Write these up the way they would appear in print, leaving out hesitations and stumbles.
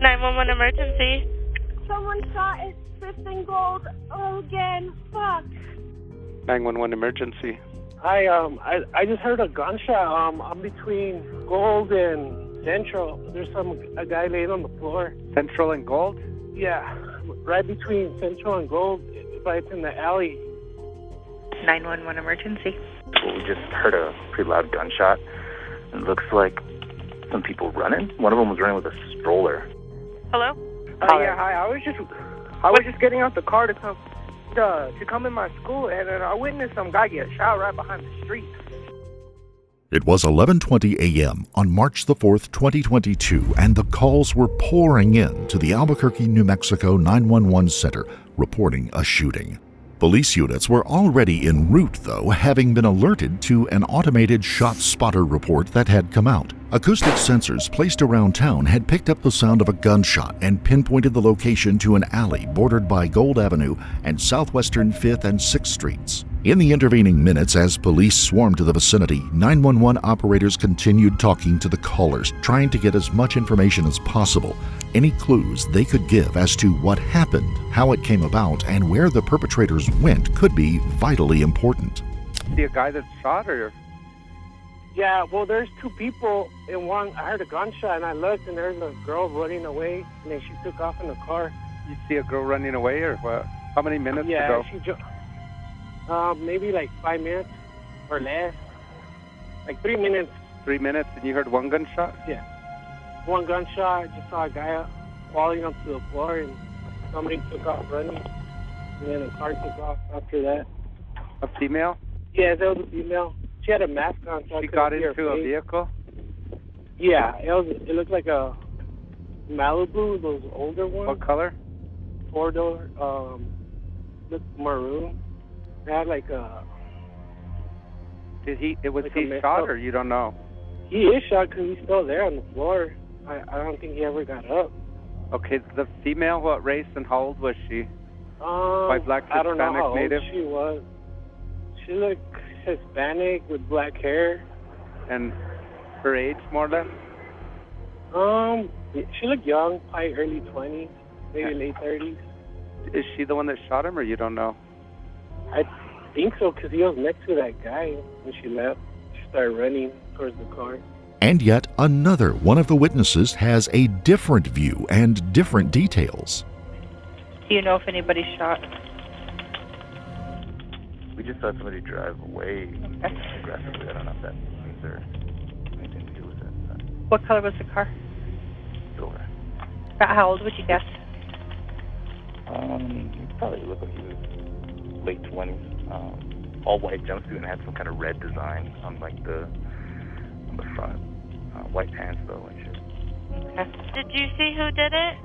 911 emergency. Someone shot at 5th and Gold. Oh, again. Fuck. 911 emergency. I just heard a gunshot. I'm between Gold and Central. There's a guy laying on the floor. Central and Gold? Yeah, right between Central and Gold. Right in the alley. 911 emergency. Well, we just heard a pretty loud gunshot. It looks like some people running. One of them was running with a stroller. Hello? Yeah, hi. I was just getting out the car to come in my school, and I witnessed some guy get shot right behind the street. It was 11:20 a.m. on March the 4th, 2022, and the calls were pouring in to the Albuquerque, New Mexico 911 center reporting a shooting. Police units were already en route, though, having been alerted to an automated ShotSpotter report that had come out. Acoustic sensors placed around town had picked up the sound of a gunshot and pinpointed the location to an alley bordered by Gold Avenue and southwestern 5th and 6th Streets. In the intervening minutes, as police swarmed to the vicinity, 911 operators continued talking to the callers, trying to get as much information as possible. Any clues they could give as to what happened, how it came about, and where the perpetrators went could be vitally important. See a guy that's shot, or? Yeah, well, there's two people in one. I heard a gunshot, and I looked, and there's a girl running away, and then she took off in the car. You see a girl running away, or what? How many minutes ago? Maybe like 5 minutes or less. Like 3 minutes. 3 minutes, and you heard one gunshot? Yeah. One gunshot. I just saw a guy falling onto the floor, and somebody took off running. And then a car took off after that. A female? Yeah, that was a female. She had a mask on. So she got into a vehicle? Yeah, it looked like a Malibu, those older ones. What color? 4-door. Looked maroon. It had like a... Was he shot, or you don't know? He is shot because he's still there on the floor. I don't think he ever got up. Okay, the female, what race and how old was she? White, black, Hispanic, I don't know how Native? old she was. She looked Hispanic with black hair. And her age, more or less? She looked young, probably early 20s, maybe late 30s. Is she the one that shot him, or you don't know? I think so, because he was next to that guy when she left. She started running towards the car. And yet another one of the witnesses has a different view and different details. Do you know if anybody's shot? We just saw somebody drive away aggressively. I don't know if that means there's anything to do with it. What color was the car? Silver. About how old would you guess? He probably looked like he was late 20s. All white jumpsuit and had some kind of red design on the front. White pants though and shit. Okay. Did you see who did it?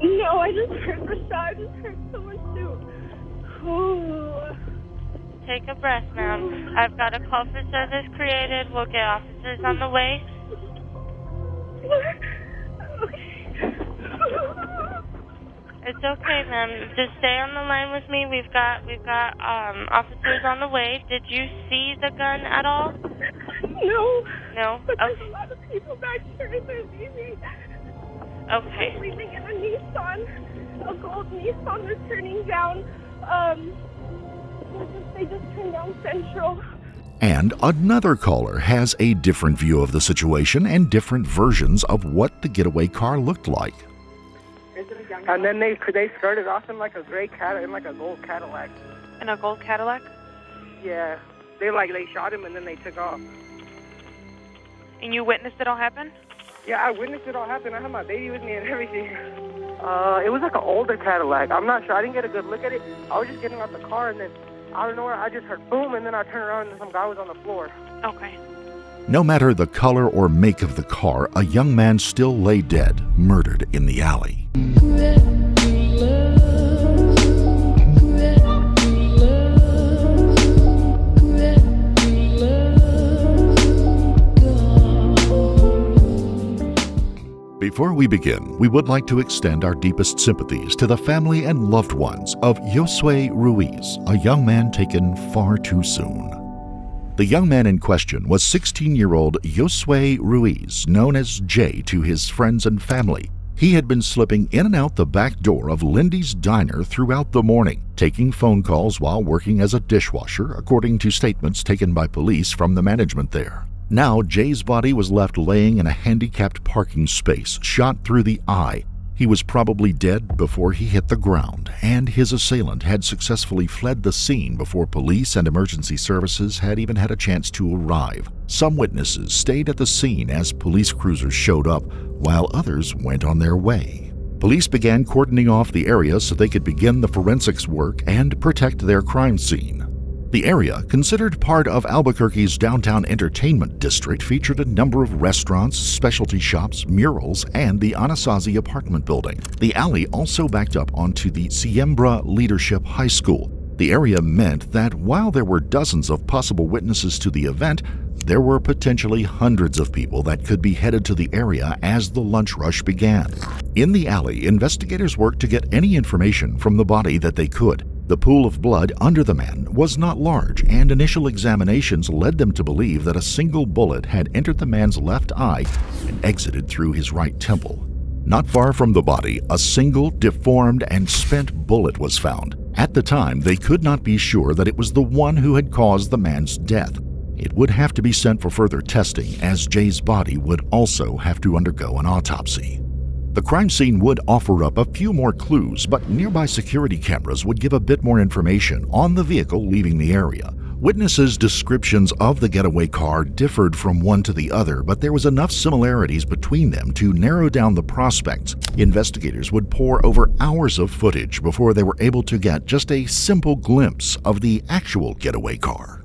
No, I just heard the shot. I just heard someone shoot. Ooh. Take a breath, ma'am. I've got a call for service created. We'll get officers on the way. It's okay, ma'am. Just stay on the line with me. We've got officers on the way. Did you see the gun at all? No. No? But there's Okay. a lot of people back here and they're leaving. Okay. They're leaving in a Nissan, a gold Nissan. They're turning down, they just turned down Central. And another caller has a different view of the situation and different versions of what the getaway car looked like. And then they started off in like a gray Cadillac, in like a gold Cadillac. In a gold Cadillac? Yeah. They shot him and then they took off. And you witnessed it all happen? Yeah, I witnessed it all happen. I had my baby with me and everything. It was like an older Cadillac. I'm not sure. I didn't get a good look at it. I was just getting out the car, and then out of nowhere, I just heard boom, and then I turned around and some guy was on the floor. Okay. No matter the color or make of the car, a young man still lay dead, murdered in the alley. Before we begin, we would like to extend our deepest sympathies to the family and loved ones of Josue Ruiz, a young man taken far too soon. The young man in question was 16-year-old Josue Ruiz, known as Jay to his friends and family. He had been slipping in and out the back door of Lindy's Diner throughout the morning, taking phone calls while working as a dishwasher, according to statements taken by police from the management there. Now, Jay's body was left laying in a handicapped parking space, shot through the eye. He was probably dead before he hit the ground, and his assailant had successfully fled the scene before police and emergency services had even had a chance to arrive. Some witnesses stayed at the scene as police cruisers showed up, while others went on their way. Police began cordoning off the area so they could begin the forensics work and protect their crime scene. The area, considered part of Albuquerque's downtown entertainment district, featured a number of restaurants, specialty shops, murals, and the Anasazi apartment building. The alley also backed up onto the Siembra Leadership High School. The area meant that while there were dozens of possible witnesses to the event, there were potentially hundreds of people that could be headed to the area as the lunch rush began. In the alley, investigators worked to get any information from the body that they could. The pool of blood under the man was not large, and initial examinations led them to believe that a single bullet had entered the man's left eye and exited through his right temple. Not far from the body, a single, deformed, and spent bullet was found. At the time, they could not be sure that it was the one who had caused the man's death. It would have to be sent for further testing, as Jay's body would also have to undergo an autopsy. The crime scene would offer up a few more clues, but nearby security cameras would give a bit more information on the vehicle leaving the area. Witnesses' descriptions of the getaway car differed from one to the other, but there was enough similarities between them to narrow down the prospects. Investigators would pore over hours of footage before they were able to get just a simple glimpse of the actual getaway car.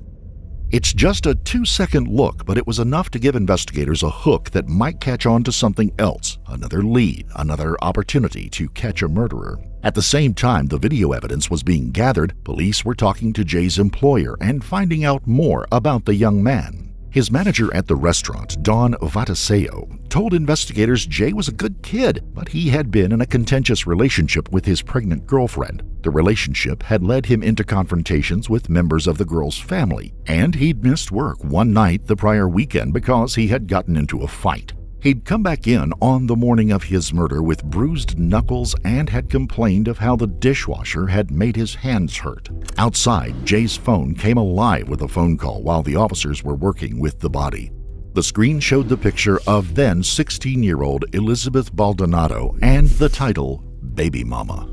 It's just a 2-second look, but it was enough to give investigators a hook that might catch on to something else, another lead, another opportunity to catch a murderer. At the same time the video evidence was being gathered, police were talking to Jay's employer and finding out more about the young man. His manager at the restaurant, Don Vataseo, told investigators Jay was a good kid, but he had been in a contentious relationship with his pregnant girlfriend. The relationship had led him into confrontations with members of the girl's family, and he'd missed work one night the prior weekend because he had gotten into a fight. He'd come back in on the morning of his murder with bruised knuckles and had complained of how the dishwasher had made his hands hurt. Outside, Jay's phone came alive with a phone call while the officers were working with the body. The screen showed the picture of then 16-year-old Elizabeth Baldonado and the title, Baby Mama.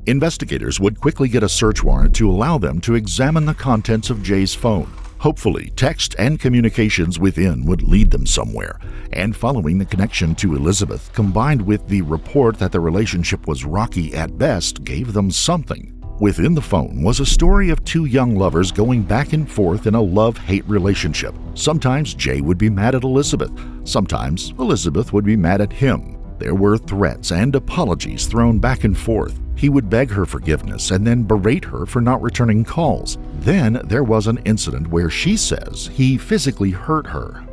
Investigators would quickly get a search warrant to allow them to examine the contents of Jay's phone. Hopefully, text and communications within would lead them somewhere, and following the connection to Elizabeth, combined with the report that the relationship was rocky at best, gave them something. Within the phone was a story of two young lovers going back and forth in a love-hate relationship. Sometimes Jay would be mad at Elizabeth, sometimes Elizabeth would be mad at him. There were threats and apologies thrown back and forth. He would beg her forgiveness and then berate her for not returning calls. Then there was an incident where she says he physically hurt her.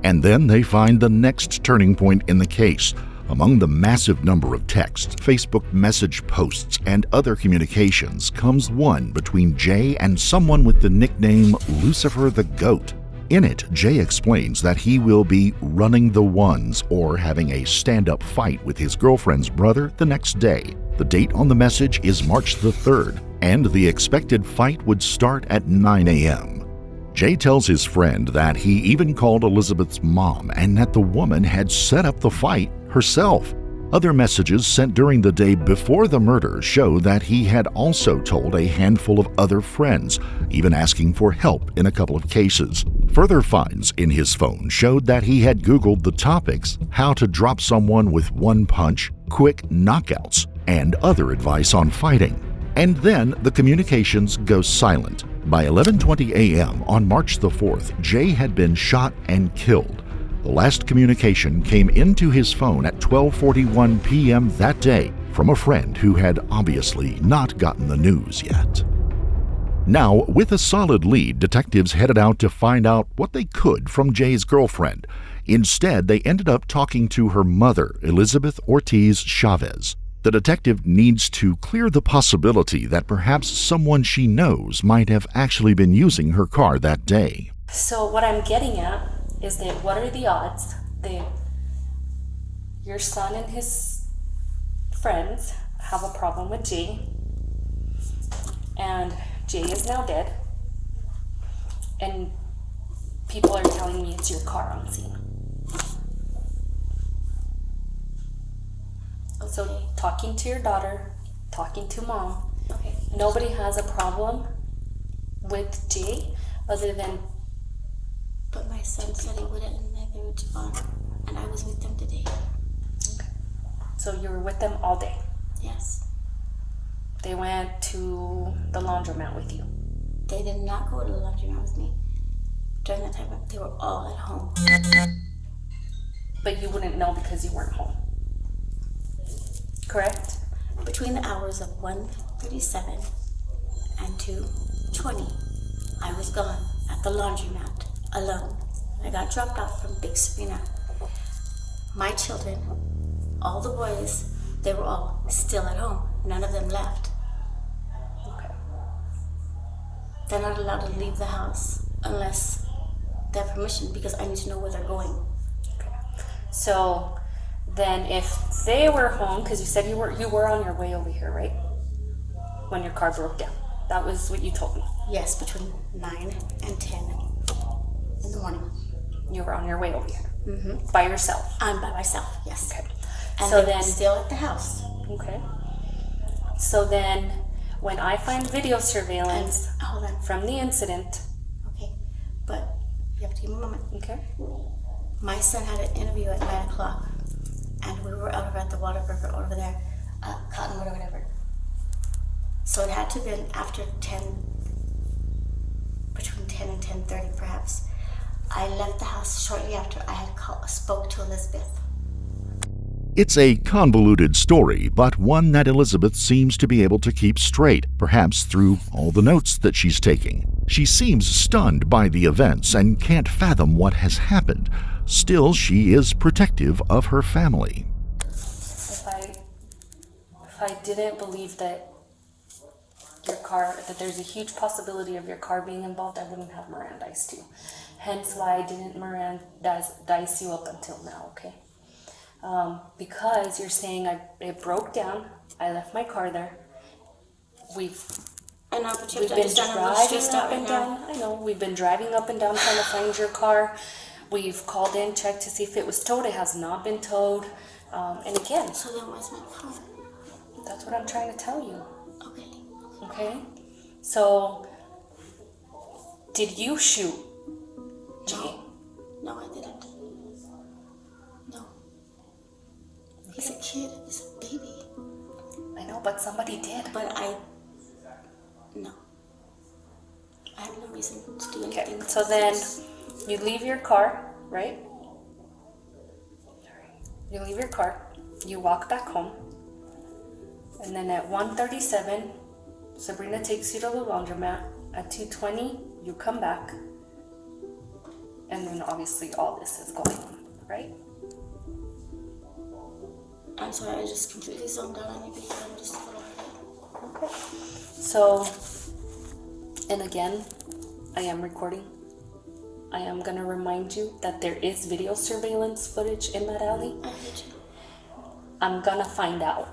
And then they find the next turning point in the case. Among the massive number of texts, Facebook message posts, and other communications comes one between Jay and someone with the nickname Lucifer the Goat. In it, Jay explains that he will be running the ones or having a stand-up fight with his girlfriend's brother the next day. The date on the message is March the 3rd, and the expected fight would start at 9 a.m. Jay tells his friend that he even called Elizabeth's mom and that the woman had set up the fight herself. Other messages sent during the day before the murder show that he had also told a handful of other friends, even asking for help in a couple of cases. Further finds in his phone showed that he had Googled the topics, how to drop someone with one punch, quick knockouts, and other advice on fighting. And then the communications go silent. By 11:20 a.m. on March the 4th, Jay had been shot and killed. The last communication came into his phone at 12:41 p.m. that day from a friend who had obviously not gotten the news yet. Now, with a solid lead, detectives headed out to find out what they could from Jay's girlfriend. Instead, they ended up talking to her mother, Elizabeth Ortiz Chavez. The detective needs to clear the possibility that perhaps someone she knows might have actually been using her car that day. So what I'm getting at is that what are the odds that your son and his friends have a problem with Jay, and Jay is now dead, and people are telling me it's your car on scene. Okay. So talking to your daughter, talking to mom, okay. Nobody has a problem with Jay other than... But my son said he wouldn't, and neither would Javon, and I was with them today. Okay. So you were with them all day? Yes. They went to the laundromat with you? They did not go to the laundromat with me. During that time, they were all at home. But you wouldn't know because you weren't home. Correct? Between the hours of 1:37 and 2:20, I was gone at the laundromat alone. I got dropped off from Big Sabrina. My children, all the boys, they were all still at home. None of them left. Okay. They're not allowed to leave the house unless they have permission, because I need to know where they're going. Okay. So then if they were home, because you said you were on your way over here, right? When your car broke down. That was what you told me. Yes, between 9 and 10 in the morning. You were on your way over here. Mm-hmm. By yourself? I'm by myself, yes. Okay. And so they then were still at the house. Okay. So then when I find video surveillance hold on. from the incident. Okay. But you have to give me a moment. Okay. My son had an interview at 9 o'clock, and we were over at the Whataburger over there, Cottonwood or whatever. So it had to have been after 10, between 10 and 10:30 perhaps. I left the house shortly after I had spoke to Elizabeth. It's a convoluted story, but one that Elizabeth seems to be able to keep straight, perhaps through all the notes that she's taking. She seems stunned by the events and can't fathom what has happened. Still, she is protective of her family. If I didn't believe that that there's a huge possibility of your car being involved, I wouldn't have Mirandized you. Hence why I didn't Mirandize you up until now, okay? Because you're saying it broke down, I left my car there. We've been driving up and down. I know, we've been driving up and down trying to find your car. We've called in, checked to see if it was towed. It has not been towed. And again, so then where's my car? That's what I'm trying to tell you. Okay. Okay? So, did you shoot Jay? No, I didn't. No. He's a kid. He's a baby. I know, but somebody did. But no. I have no reason to do anything. Okay, so then you leave your car, right? You leave your car, you walk back home, and then at 1:37, Sabrina takes you to the laundromat. At 2:20, you come back, and then obviously all this is going on, right? I'm sorry, I just completely zoned out on you because I'm just a little hurt. Okay. So, and again, I am recording. I am going to remind you that there is video surveillance footage in that alley. I heard you. I'm going to find out.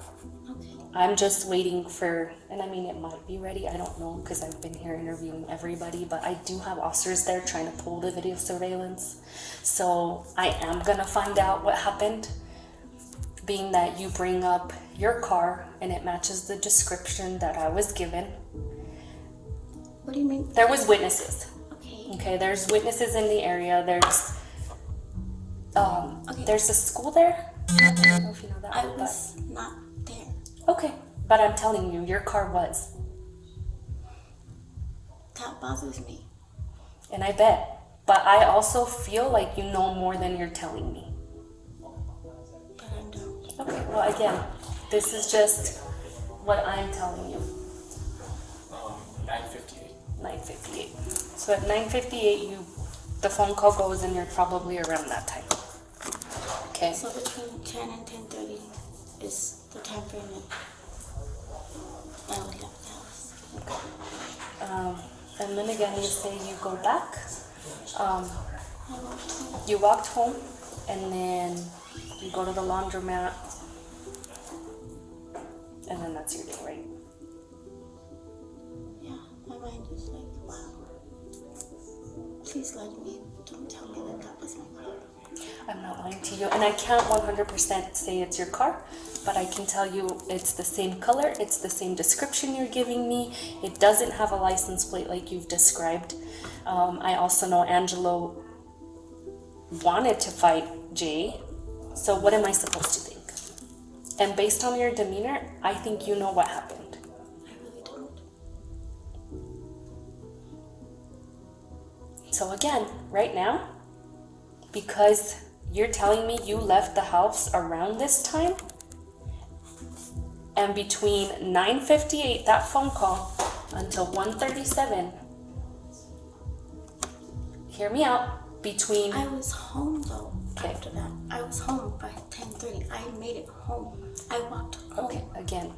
Okay. I'm just waiting for, and I mean, it might be ready. I don't know because I've been here interviewing everybody, but I do have officers there trying to pull the video surveillance. So I am going to find out what happened, being that you bring up your car and it matches the description that I was given. What do you mean? There was witnesses. Okay, there's witnesses in the area. There's a school there. I don't know if you know that. I was not there. Okay, but I'm telling you, your car was. That bothers me. And I bet. But I also feel like you know more than you're telling me. But I don't. Okay, well again, this is just what I'm telling you. 9:58. 9:58. So at 9:58, the phone call goes, and you're probably around that time. Okay. So between 10 and 10:30 is the time frame that I would left the house. And then again, you say you go back. You walked home, and then you go to the laundromat, And then that's your day, right? Yeah, my mind is like, wow. Please lie to me. Don't tell me that that was my car. I'm not lying to you, and I can't 100% say it's your car, but I can tell you it's the same color, it's the same description you're giving me. It doesn't have a license plate like you've described. I also know Angelo wanted to fight Jay, so what am I supposed to think? And based on your demeanor, I think you know what happened. I really don't. So again, right now, because you're telling me you left the house around this time, and between 9:58, that phone call, until 1:37, hear me out, between... I was home though. Okay. After that, I was home by 10:30. I made it home. I walked home. Okay, again,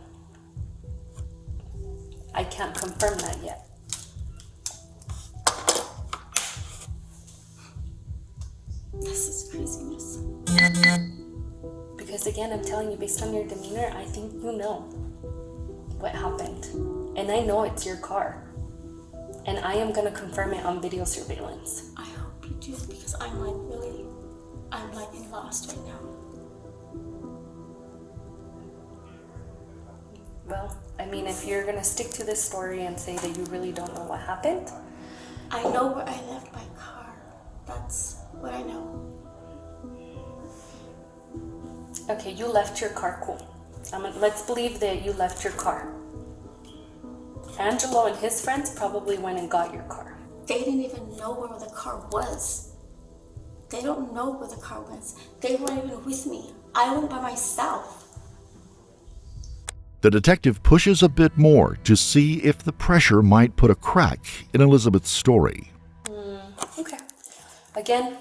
I can't confirm that yet. This is craziness. Because again, I'm telling you, based on your demeanor, I think you know what happened. And I know it's your car. And I am gonna confirm it on video surveillance. I hope you do, because I'm like lost right now. Well, I mean, if you're gonna stick to this story and say that you really don't know what happened. I know where I left my car. That's what I know. Okay, you left your car, cool. Let's believe that you left your car. Angelo and his friends probably went and got your car. They didn't even know where the car was. They don't know where the car was. They weren't even with me. I went by myself. The detective pushes a bit more to see if the pressure might put a crack in Elizabeth's story. Okay. Again,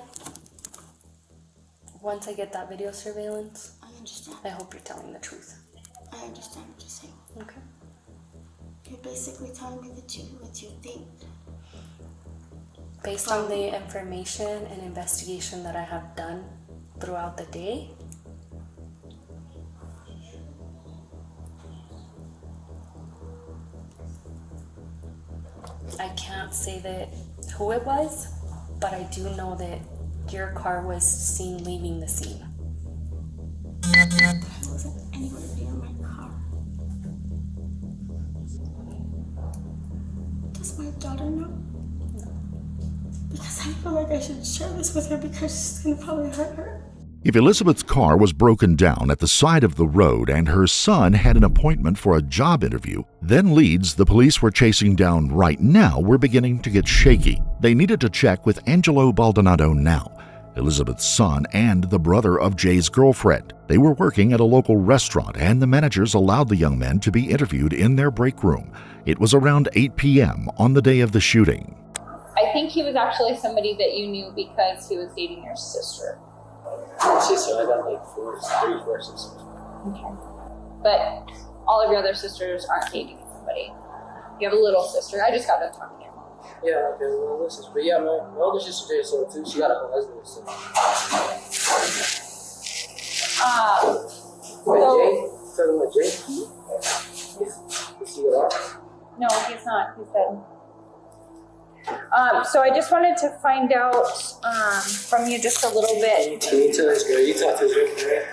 once I get that video surveillance, I understand. I hope you're telling the truth. I understand what you're saying. Okay. You're basically telling me what you think. Based on the information and investigation that I have done throughout the day, I can't say that who it was, but I do know that your car was seen leaving the scene. I wasn't anywhere near my car. Does my daughter know? No. Because I feel like I should share this with her because it's going to probably hurt her. If Elizabeth's car was broken down at the side of the road and her son had an appointment for a job interview, then leads the police were chasing down right now were beginning to get shaky. They needed to check with Angelo Baldonado now, Elizabeth's son and the brother of Jay's girlfriend. They were working at a local restaurant and the managers allowed the young men to be interviewed in their break room. It was around 8 p.m. on the day of the shooting. I think he was actually somebody that you knew because he was dating your sister. My sister, I got like four sisters. Okay. But all of your other sisters aren't dating somebody. You have a little sister. I just got done talking to your mom. Yeah, okay, well, little sister. But yeah, my older sister did so too. She got a husband. So. Jay? Talking about Jay? Mm-hmm. Is he alive? No, he's not. He's dead. So I just wanted to find out from you just a little bit. Can you tell his girl? You talked to his girl, right?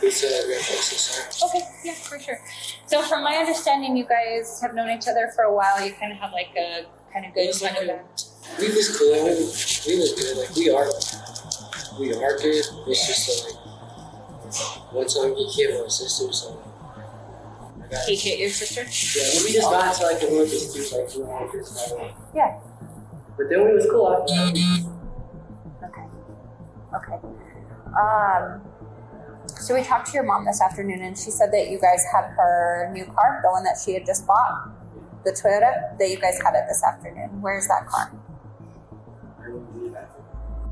He said that. Okay, yeah, for sure. So from my understanding, you guys have known each other for a while. You kind of have like a kind of good kind of. We was cool. We was good. Like we are good. It's just like one time he hit my sister, so. He hit your sister? Yeah, we just got into like a little dispute, like we were just yeah. But then we was cool after that. Okay. So we talked to your mom this afternoon, and she said that you guys had her new car, the one that she had just bought, the Toyota, that you guys had it this afternoon. Where's that car?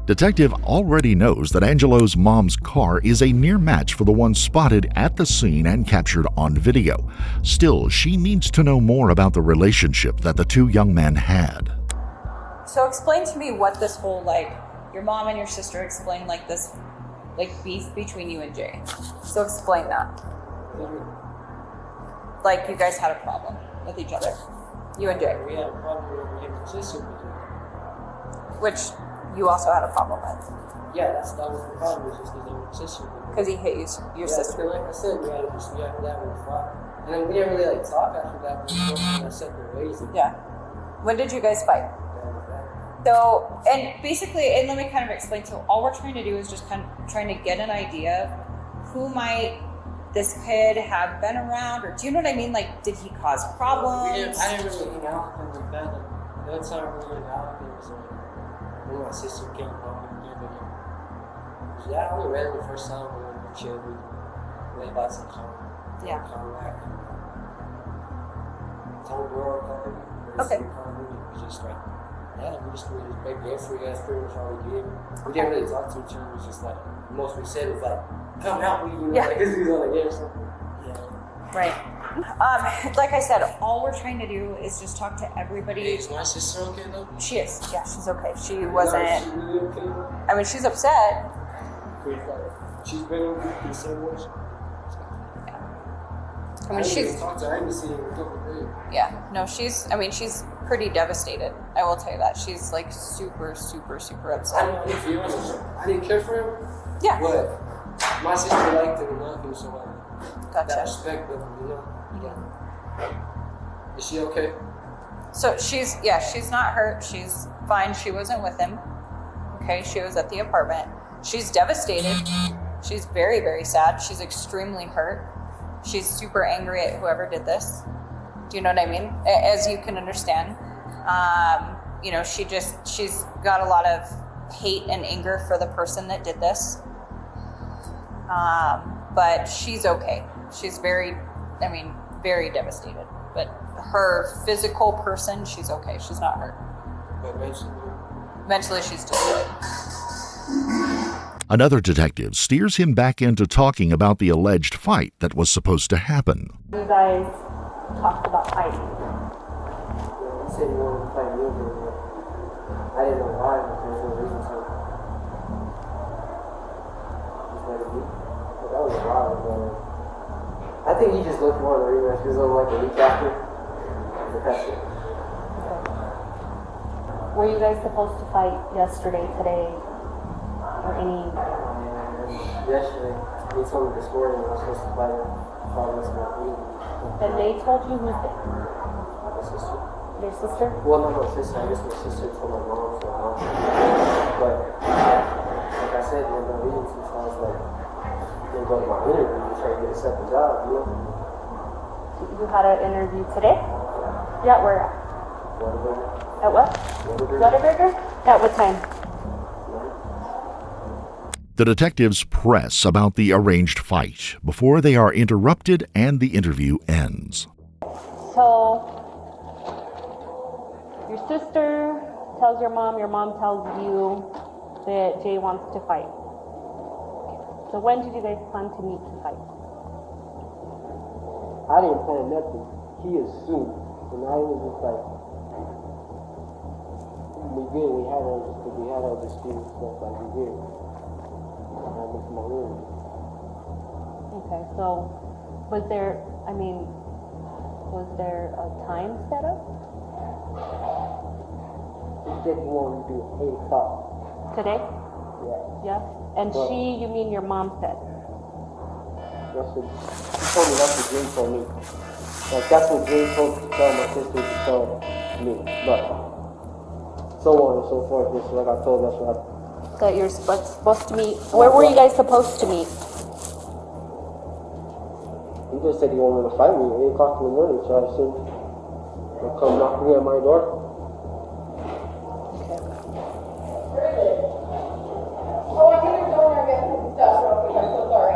Detective already knows that Angelo's mom's car is a near match for the one spotted at the scene and captured on video. Still, she needs to know more about the relationship that the two young men had. So explain to me what this whole, like, your mom and your sister explained, like, this, like, beef between you and Jay. So explain that. like you guys had a problem with each other. You and Jay. We had a problem with him and my sister. Which you also had a problem with. Yeah, that was the problem, was just because they were sister. Because he hit your sister. But like I said, we had that we fought. And then we didn't really like talk after that, but we both kind of separate ways. Yeah. When did you guys fight? So, and basically, and let me kind of explain. So all we're trying to do is just kind of trying to get an idea of who might this kid have been around, or do you know what I mean? Like, did he cause problems? I didn't really hang out with him like that. Like, the only time I really hung out with him was when my sister came home and gave me. Yeah, I only ran the first time we were chill. We laid by some car. Yeah. Car told her okay. We just like, yeah, we just make game for you guys, pretty much all we did. We didn't really talk to each other. It was just like, the most we said was like, come help me, you know, like this is on the game or something. Yeah. Right. Like I said, all we're trying to do is just talk to everybody. Hey, is my sister okay though? She is. Yeah, she's okay. She wasn't. Is she really okay? I mean, she's upset. She's been okay for the same way. I mean, she's. Talked to her. I haven't seen her in a couple of days. Yeah. No, she's. I mean, she's pretty devastated. I will tell you that. She's like super upset. I didn't care for him. Yeah. But my sister liked him and loved him, so gotcha. That respect of him, you know. Yeah. Is she okay? So she's not hurt. She's fine. She wasn't with him. Okay, she was at the apartment. She's devastated. She's very, very sad. She's extremely hurt. She's super angry at whoever did this. Do you know what I mean? As you can understand. You know, she's got a lot of hate and anger for the person that did this. But she's okay. She's very devastated. But her physical person, she's okay. She's not hurt. But mentally she's destroyed. Another detective steers him back into talking about the alleged fight that was supposed to happen. You guys talked about fighting. He said he wanted to fight me, but I didn't know why, but there's no reason to. Just let it be. But that was a while ago. I think he just looked more at the rematch because it was like a week after. But that's it. Were you guys supposed to fight yesterday, today, or any? Yesterday, he told me this morning I was supposed to fight him. And they told you who's there? My sister. Your sister? Well, not my sister. I guess my sister told my mom, so mom. But like I said, there's no reason to. So I was like, I'm gonna go to my interview and try to get a second job, you know? You had an interview today? Yeah, where at? Whataburger. At what? Whataburger? At what time? The detectives press about the arranged fight before they are interrupted and the interview ends. So, your sister tells your mom tells you that Jay wants to fight. So when did you guys plan to meet to fight? I didn't plan nothing. He assumed. And I was just like, we had our disputes and stuff like we did. Okay, so was there a time set up? He said he wanted to do 8 o'clock. Today? Yeah. Yeah? And well, you mean your mom said? He told me that's what Jay told me. Like, that's what Jay told to tell my sister to tell me. But, so on and so forth. Just like I told, that's what happened. That you're supposed to meet. Where were you guys supposed to meet? He just said he wanted to fight me at 8 o'clock in the morning, so I said, he'll come knocking at my door. Okay. Oh, I didn't know I got some stuff real quick. I'm so sorry.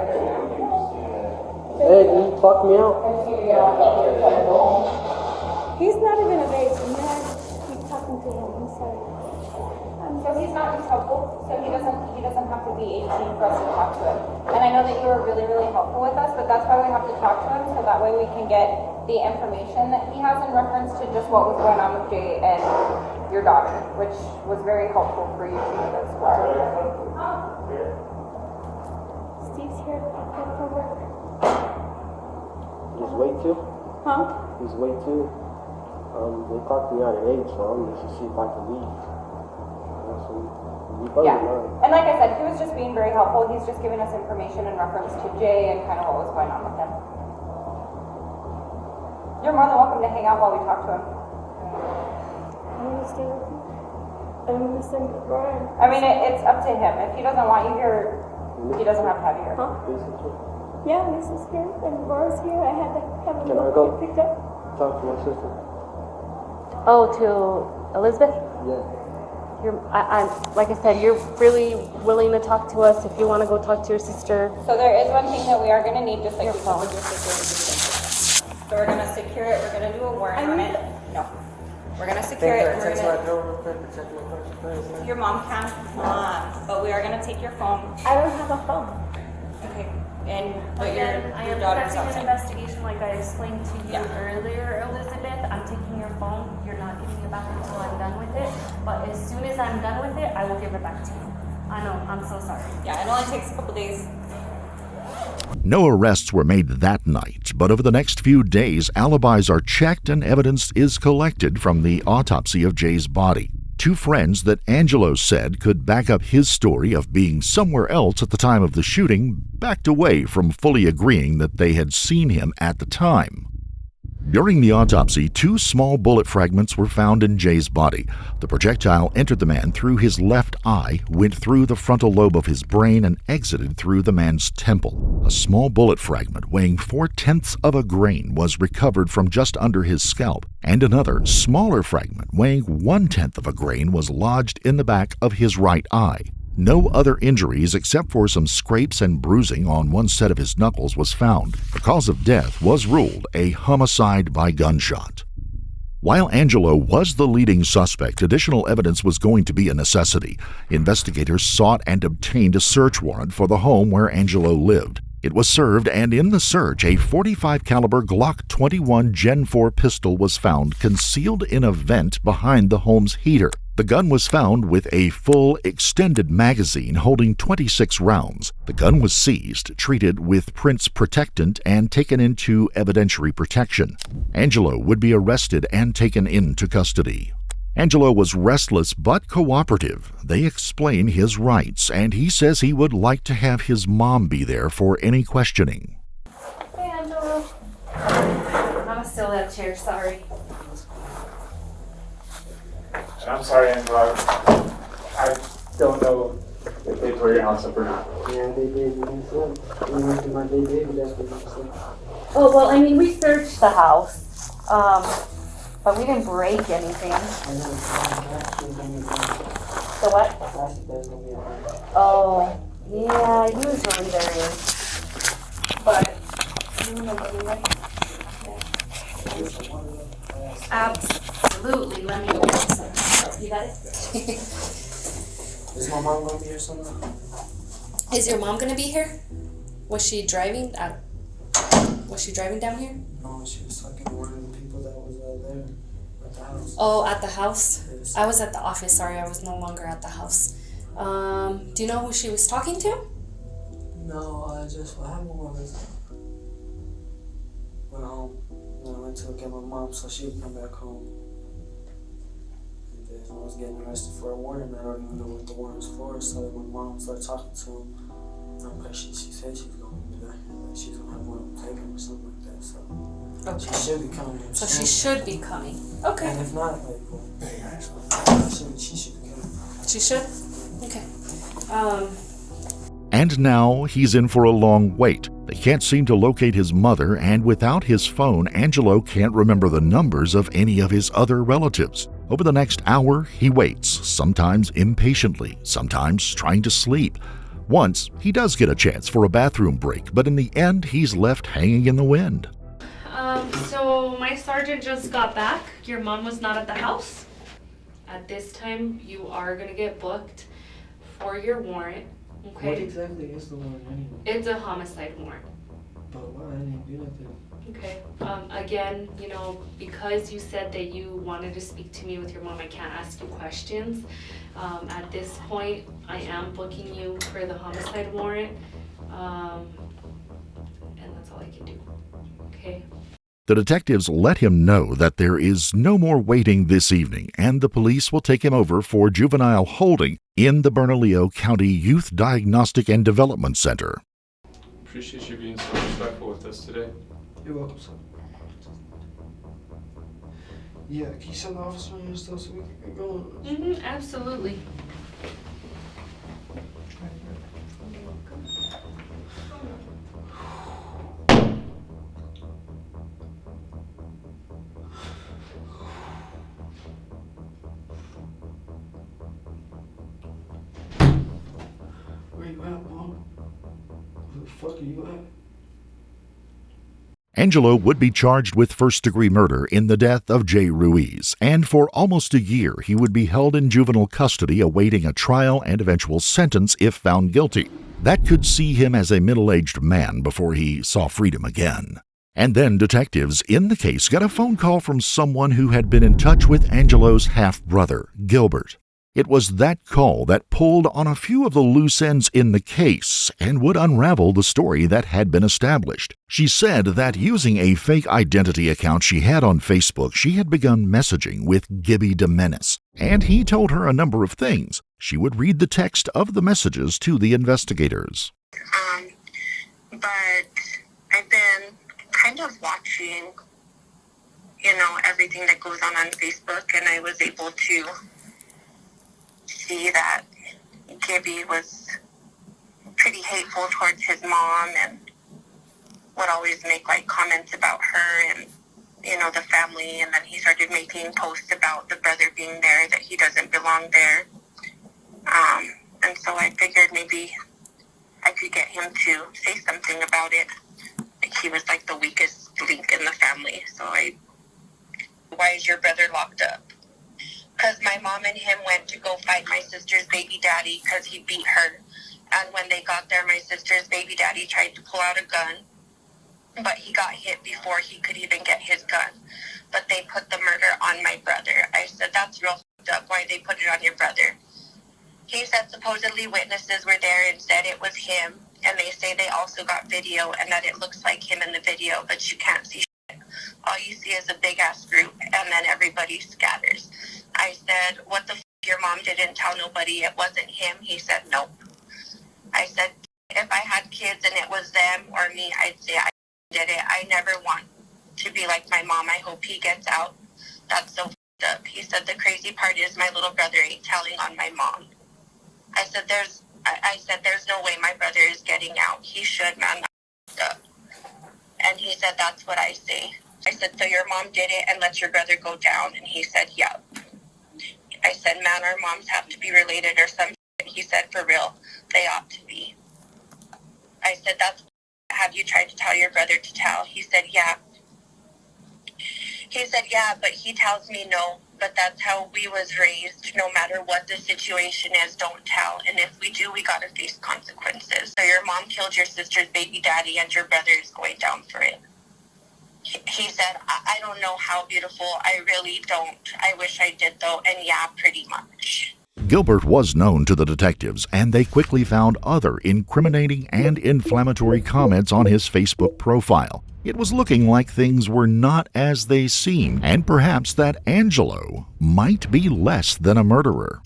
Hey, can you fuck me out? He's not even of age, and then he's talking to him. I'm sorry. So he's not in trouble, so he doesn't have to be 18 for us to talk to him. And I know that you were really, really helpful with us, but that's why we have to talk to him, so that way we can get the information that he has in reference to just what was going on with Jay and your daughter, which was very helpful for you to do as well. Steve's here for work. Just wait till? Huh? He's way too. They clocked me out at 8, so I'm just to see if I can leave. Yeah, and like I said, he was just being very helpful. He's just giving us information in reference to Jay and kind of what was going on with him. You're more than welcome to hang out while we talk to him. I want to stay with you. I want to stay with Brian. I mean, it's up to him. If he doesn't want you here, he doesn't have to have you here. Huh? Yeah, Lisa's here and Laura's here. I had to have Can I go picked up? Talk to my sister. Oh, to Elizabeth? Yeah. Like I said, you're really willing to talk to us if you want to go talk to your sister. So there is one thing that we are going to need, just like we did with your sister. So we're going to secure it. We're going to do a warrant on it. No. We're going to secure it. And we're gonna... Your mom can, but we are going to take your phone. I don't have a phone. Okay. And I your am daughter's conducting an outside. investigation like I explained to you earlier, Elizabeth. I'm taking your phone. You're not giving it back until I'm done with it. But as soon as I'm done with it, I will give it back to you. I know, I'm so sorry. Yeah, it only takes a couple days. No arrests were made that night, but over the next few days, alibis are checked and evidence is collected from the autopsy of Jay's body. Two friends that Angelo said could back up his story of being somewhere else at the time of the shooting backed away from fully agreeing that they had seen him at the time. During the autopsy, 2 small bullet fragments were found in Jay's body. The projectile entered the man through his left eye, went through the frontal lobe of his brain, and exited through the man's temple. A small bullet fragment weighing 4/10 of a grain was recovered from just under his scalp, and another, smaller fragment weighing 1/10 of a grain was lodged in the back of his right eye. No other injuries except for some scrapes and bruising on one set of his knuckles was found. The cause of death was ruled a homicide by gunshot. While Angelo was the leading suspect, additional evidence was going to be a necessity. Investigators sought and obtained a search warrant for the home where Angelo lived. It was served, and in the search, a .45 caliber Glock 21 Gen 4 pistol was found concealed in a vent behind the home's heater. The gun was found with a full extended magazine holding 26 rounds. The gun was seized, treated with Prince Protectant, and taken into evidentiary protection. Angelo would be arrested and taken into custody. Angelo was restless but cooperative. They explain his rights, and he says he would like to have his mom be there for any questioning. Hey, Angelo. I'm still that chair, sorry. I'm sorry, Angelo. I don't know if they tore your house up or not. Yeah, they did. They went to my baby. That's what I'm saying. Oh, well, I mean, we searched the house, but we didn't break anything. The what? Oh, yeah, usually there is. But, you know what we like? Absolutely, let me get some. You got it? Is my mom going to be here somewhere? Is your mom gonna be here? Was she driving? Was she driving down here? No, she was talking to one of the people that was there at the house. Oh, at the house? Yes. I was at the office. Sorry, I was no longer at the house. Do you know who she was talking to? No, what happened was when I went to get my mom so she would come back home. And then I was getting arrested for a warrant. I don't even know what the warrant was for. So my mom started talking to him. She said she was going to be there. She's going to have one of them take him or something like that. So okay. She should be coming. So she should be coming. Okay. And if not, she should be coming. She should? Okay. And now he's in for a long wait. They can't seem to locate his mother, and without his phone, Angelo can't remember the numbers of any of his other relatives. Over the next hour, he waits, sometimes impatiently, sometimes trying to sleep. Once, he does get a chance for a bathroom break, but in the end, he's left hanging in the wind. So my sergeant just got back. Your mom was not at the house. At this time, you are going to get booked for your warrant. Okay. What exactly is the warrant anyway? It's a homicide warrant. But why? I didn't do nothing. Okay. Again, because you said that you wanted to speak to me with your mom, I can't ask you questions. At this point, I am booking you for the homicide warrant. And that's all I can do. Okay. The detectives let him know that there is no more waiting this evening, and the police will take him over for juvenile holding in the Bernalillo County Youth Diagnostic and Development Center. Appreciate you being so respectful with us today. You're welcome, son. Yeah, can you send the officer and stuff so we can get going? Absolutely. Where you at, Mom? Where the fuck are you at? Angelo would be charged with first-degree murder in the death of Jay Ruiz, and for almost a year he would be held in juvenile custody awaiting a trial and eventual sentence if found guilty. That could see him as a middle-aged man before he saw freedom again. And then detectives in the case got a phone call from someone who had been in touch with Angelo's half-brother, Gilbert. It was that call that pulled on a few of the loose ends in the case and would unravel the story that had been established. She said that using a fake identity account she had on Facebook, she had begun messaging with Gibby DeMenace, and he told her a number of things. She would read the text of the messages to the investigators. But I've been kind of watching, everything that goes on Facebook, and I was able to see that Gibby was pretty hateful towards his mom and would always make comments about her and the family, and then he started making posts about the brother being there, that he doesn't belong there, and so I figured maybe I could get him to say something about it. He was the weakest link in the family. So why is your brother locked up? Because my mom and him went to go fight my sister's baby daddy because he beat her. And when they got there, my sister's baby daddy tried to pull out a gun, but he got hit before he could even get his gun. But they put the murder on my brother. I said, that's real fucked up. Why they put it on your brother? He said supposedly witnesses were there and said it was him. And they say they also got video and that it looks like him in the video, but you can't see shit. All you see is a big-ass group, and then everybody scatters. I said, what the f***, your mom didn't tell nobody it wasn't him? He said, nope. I said, if I had kids and it was them or me, I'd say I did it. I never want to be like my mom. I hope he gets out. That's so f***ed up. He said, the crazy part is my little brother ain't telling on my mom. I said, there's no way my brother is getting out. He should, man. That's f***ed up. And he said, that's what I say. I said, so your mom did it and let your brother go down? And he said, yeah. I said, man, our moms have to be related or some shit. He said, for real, they ought to be. I said, have you tried to tell your brother to tell? He said, yeah. He said, yeah, but he tells me no. But that's how we was raised. No matter what the situation is, don't tell. And if we do, we got to face consequences. So your mom killed your sister's baby daddy and your brother is going down for it. He said, I don't know how beautiful. I really don't. I wish I did, though. And yeah, pretty much. Gilbert was known to the detectives, and they quickly found other incriminating and inflammatory comments on his Facebook profile. It was looking like things were not as they seemed, and perhaps that Angelo might be less than a murderer.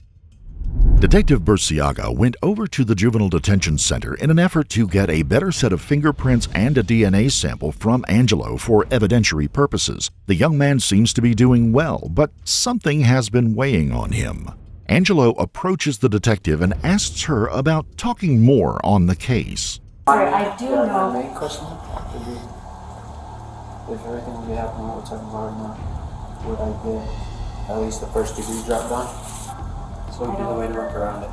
Detective Burciaga went over to the Juvenile Detention Center in an effort to get a better set of fingerprints and a DNA sample from Angelo for evidentiary purposes. The young man seems to be doing well, but something has been weighing on him. Angelo approaches the detective and asks her about talking more on the case. Sorry, I do know. My main question would be, if everything would be happening what we're talking about right now, would I get at least the first degree dropped down? So would be the way to work around it.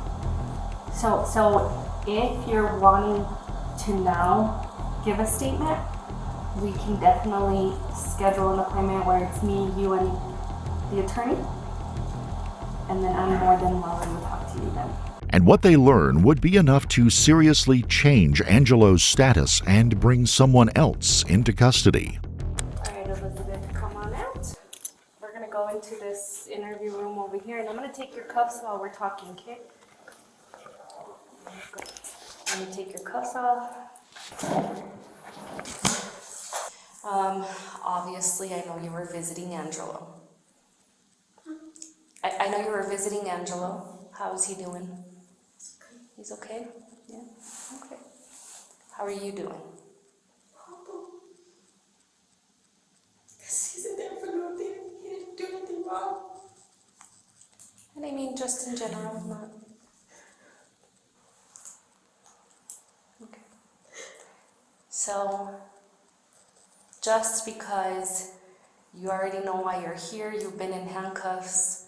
So if you're wanting to now give a statement, we can definitely schedule an appointment where it's me, you, and the attorney. And then I'm more than welcome to talk to you then. And what they learn would be enough to seriously change Angelo's status and bring someone else into custody. All right, Elizabeth, come on out. We're going to go into this interview room over here, and I'm going to take your cuffs while we're talking, okay? Let me take your cuffs off. Obviously, I know you were visiting Angelo. I know you were visiting Angelo. How is he doing? He's okay? Yeah? Okay. How are you doing? Because he's in there for nothing. He didn't do anything wrong. And I mean, just in general, not. Okay. So, just because you already know why you're here, you've been in handcuffs,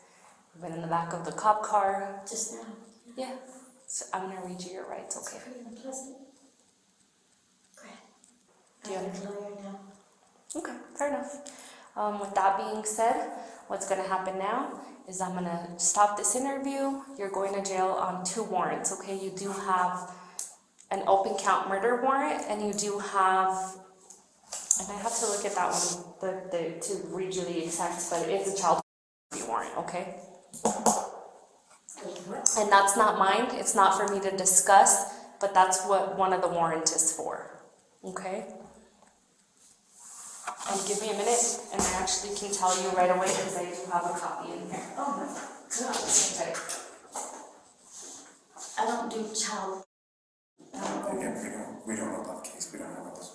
you've been in the back of the cop car. Just now. Yeah. So I'm gonna read you your rights, okay? It's pretty unpleasant. Go ahead. Do you I'm understand? a lawyer now. Okay, fair enough. With that being said, what's gonna happen now is I'm gonna stop this interview. You're going to jail on 2 warrants, okay? You do have an open count murder warrant, and you do have, and I have to look at that one to read you the exact, but it's a child warrant, okay? And that's not mine. It's not for me to discuss, but that's what one of the warrants is for, okay? And give me a minute, and I actually can tell you right away because I do have a copy in here. Oh my God. Okay. I don't do child. Again, we don't know about the case. We don't know about this.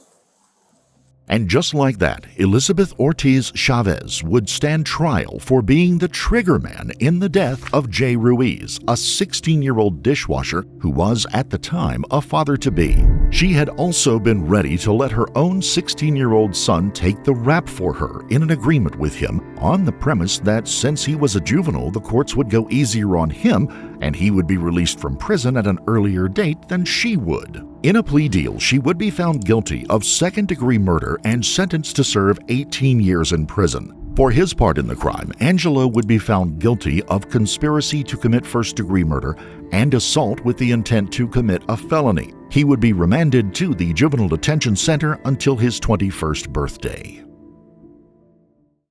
And just like that, Elizabeth Ortiz Chavez would stand trial for being the triggerman in the death of Jay Ruiz, a 16-year-old dishwasher who was at the time a father-to-be. She had also been ready to let her own 16-year-old son take the rap for her in an agreement with him on the premise that since he was a juvenile, the courts would go easier on him and he would be released from prison at an earlier date than she would. In a plea deal, she would be found guilty of second-degree murder and sentenced to serve 18 years in prison. For his part in the crime, Angelo would be found guilty of conspiracy to commit first-degree murder and assault with the intent to commit a felony. He would be remanded to the Juvenile Detention Center until his 21st birthday.